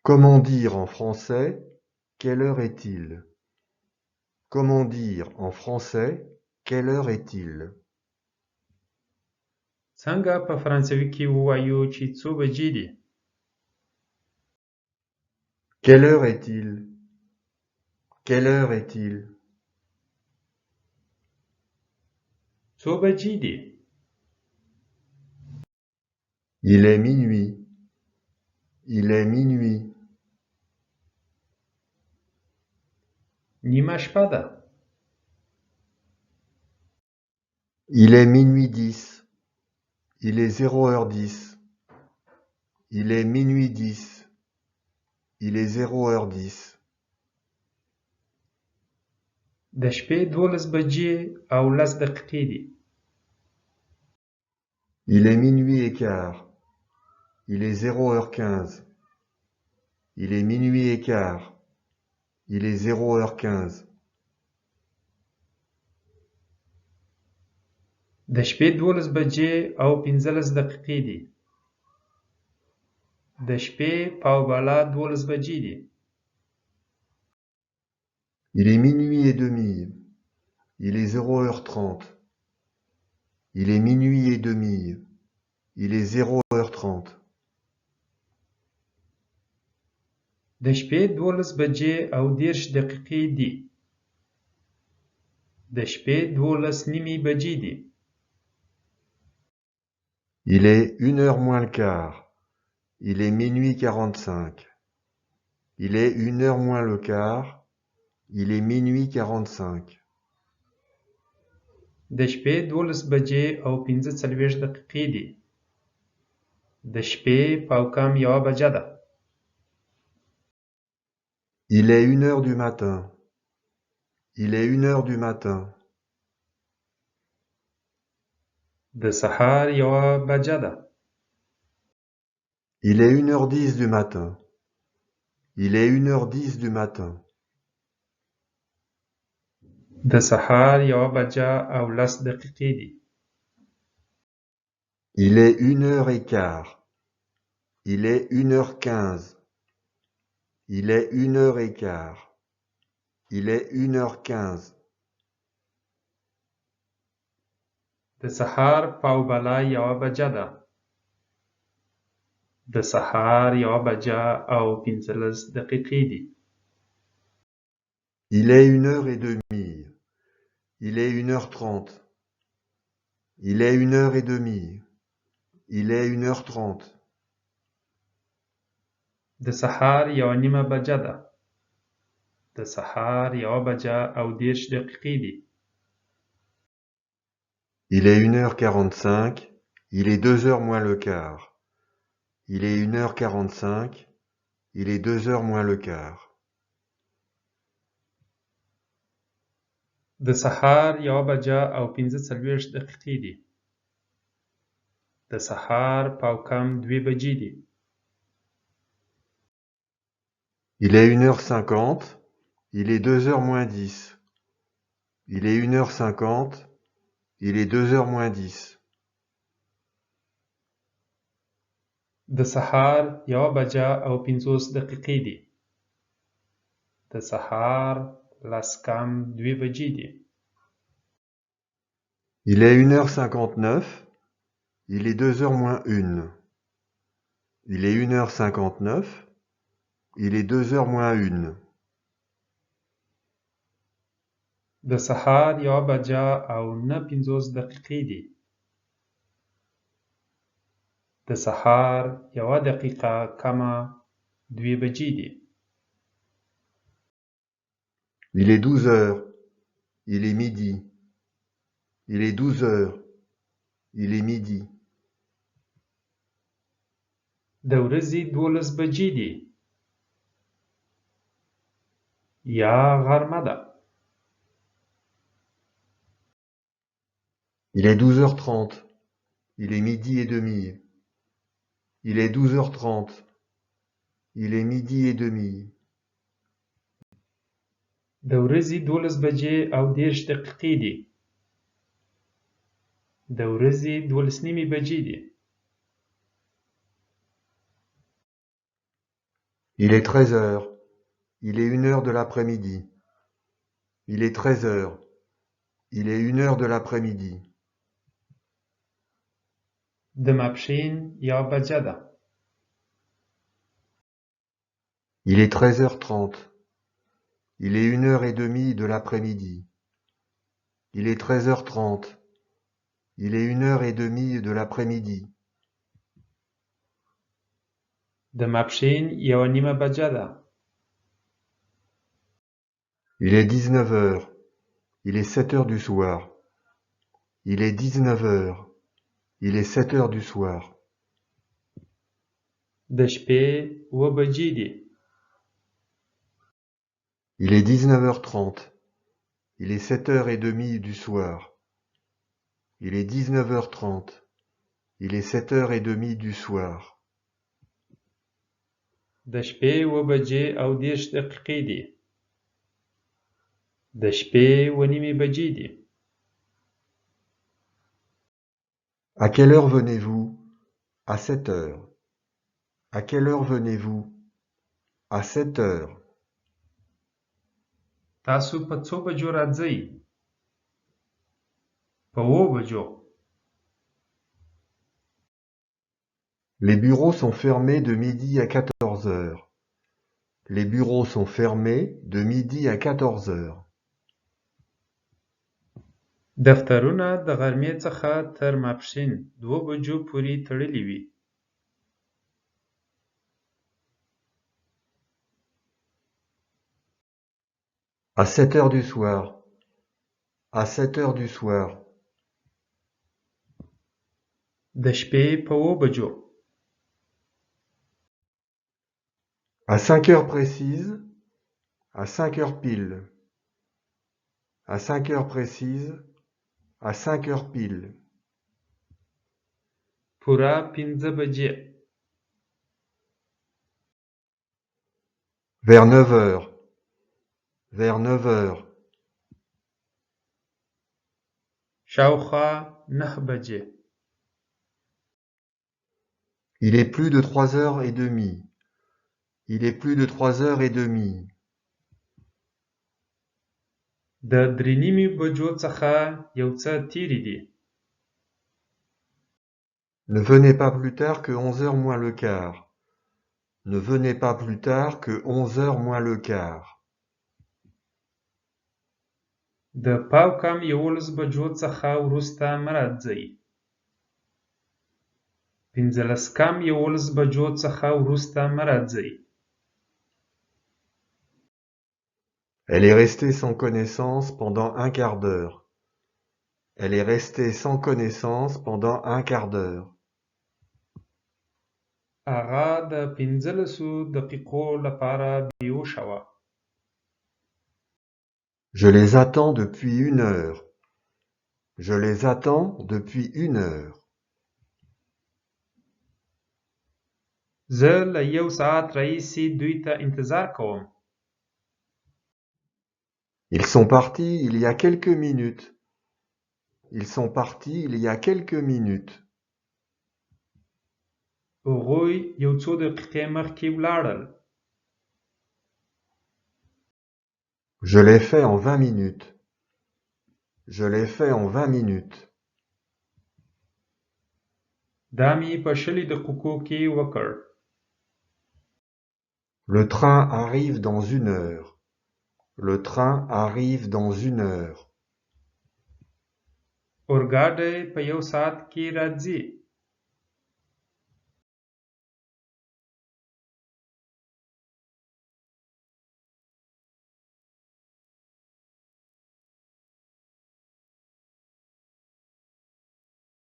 Comment dire en français quelle heure est-il? Comment dire en français quelle heure est-il? څنګه په فرانسوي کې ووایو چې څو بجې دي؟ Quelle heure est-il? Quelle heure est-il? څو بجې دي؟ Il est minuit. Il est minuit. نیمه شپه ده. Il est minuit 10. Il est 0h10. Il est minuit 10. Il est 0h10. د شپې 12 بجې او 10 دقیقې دي. Il est minuit et quart. Il est 0h15. Il est minuit et quart. Il est 0h15. د شپې 12 بجې او 15 دقیقې دي. د شپې پاو بالا 12 بجې دي. Il est minuit et demi. Il est 0h30. Il est minuit et demi. Il est 0h30. د شپې 12 بجې او 10 دقیقې دي. د شپې 12 نیمې بجې دي. Il est 1h moins le quart. Il est minuit 45. Il est 1h moins le quart. Il est minuit 45. د شپې 12 بجې او 45 دقیقې دي. د شپې پاو کم 1 بجه ده. Il est 1h du matin. Il est 1h du matin. د سهار 1 بجه ده. Il est 1h10 du matin. Il est 1h10 du matin. د سهار 1 بجه او 10 دقیقې دي. Il est 1h15. Il est 1h15. Il est 1h15. Il est 1h15. د سهار پاو بالا 1 بجه ده. د سهار 1 بجه او 15 دقیقې دي. Il est 1h30. Il est 1h30. Il est 1h30. Il est 1h30. د سهار 1 نیمه بجه ده. د سهار 1 بجه او 10 دقیقې دي. Il est 1h45. Il est 2h moins le quart. Il est 1h45. Il est 2h moins le quart. د سهار 1 بجه او 45 دقیقې دي. د سهار پاو کم 2 بجې دي. Il est 1h50. Il est 2h moins 10. Il est 1h50. Il est 2h moins 10. د سهار 1 بجه او 50 دقیقې دي. د سهار 10 کم 2 بجې دي. Il est 1h59. Il est 2h moins 1. Il est 1h59. Il est 2h moins 1. د سهار 1 بجه او 9:50 دقیقې دي. د سهار 1 دقیقه کمه 2 بجې دي. Il est 12h. Il est midi. Il est 12h. Il est midi. د ورځې 12 بجې دي. یا غرمه ده. Il est 12h30. Il est midi et demi. Il est 12h30. Il est midi et demi. د ورځې 12 بجې او 10 دقیقې دي. د ورځې 12 نیمې بجې دي. Il est 13 heures. Il est 1 heure de l'après-midi. Il est 13 heures. Il est 1 heure de l'après-midi. د ماپښین 1 بجه ده. Il est 13h30. Il est 1h30 de l'après-midi. Il est 13h30. Il est 1h30 de l'après-midi. د ماپښین 1:30 بجه ده. Il est 19h. Il est 7h du soir. Il est 19h. Il est 7h du soir. د شپې 2 بجې دي. Il est 19h30. Il est 7h30 du soir. Il est 19h30. Il est 7h30 du soir. د شپې 2 بجې او 10 دقیقې دي. د شپې 2:30 بجې دي. À quelle heure venez-vous? À 7 heures. À quelle heure venez-vous? À 7 heures. تاسو په څو بجو راځئ؟ په 2 بجو. Les bureaux sont fermés de midi à 14 heures. Les bureaux sont fermés de midi à 14 heures. دفترونه د غرمې څخه تر ماپښین 2 بجو پورې تړلي وي. À 7 heures du soir. À 7 heures du soir. د شپې په 2 بجو. À 5 heures précises. À 5 heures pile. À 5 heures précises. À 5 heures pile. پوره 5 بجې. Vers 9 heures. Vers 9 heures. شاوخوا 9 بجې. Il est plus de 3h30. Il est plus de 3h30. د 3:30 بجو څخه یو څه تیرې دي. Ne venez pas plus tard que 11h moins le quart. Ne venez pas plus tard que 11h moins le quart. د پاو کم 11 بجو څخه وروسته مه راځئ. 15 کم 11 بجو څخه وروسته مه راځئ. Elle est restée sans connaissance pendant un quart d'heure. Elle est restée sans connaissance pendant un quart d'heure. هغه د 15 دقیقو لپاره بیهوشه وه. Je les attends depuis 1 heure. Je les attends depuis 1 heure. زه له 1 ساعت راهیسې دوی ته انتظار کوم. Ils sont partis il y a quelques minutes. Ils sont partis il y a quelques minutes. هغوی یو څو دقیقې مخکې ولاړل. Je l'ai fait en 20 minutes. Je l'ai fait en 20 minutes. دا مې په 20 دقیقو کې وکړ. Le train arrive dans 1 heure. Le train arrive dans 1 heure. اورګاډی په 1 ساعت کې راځي.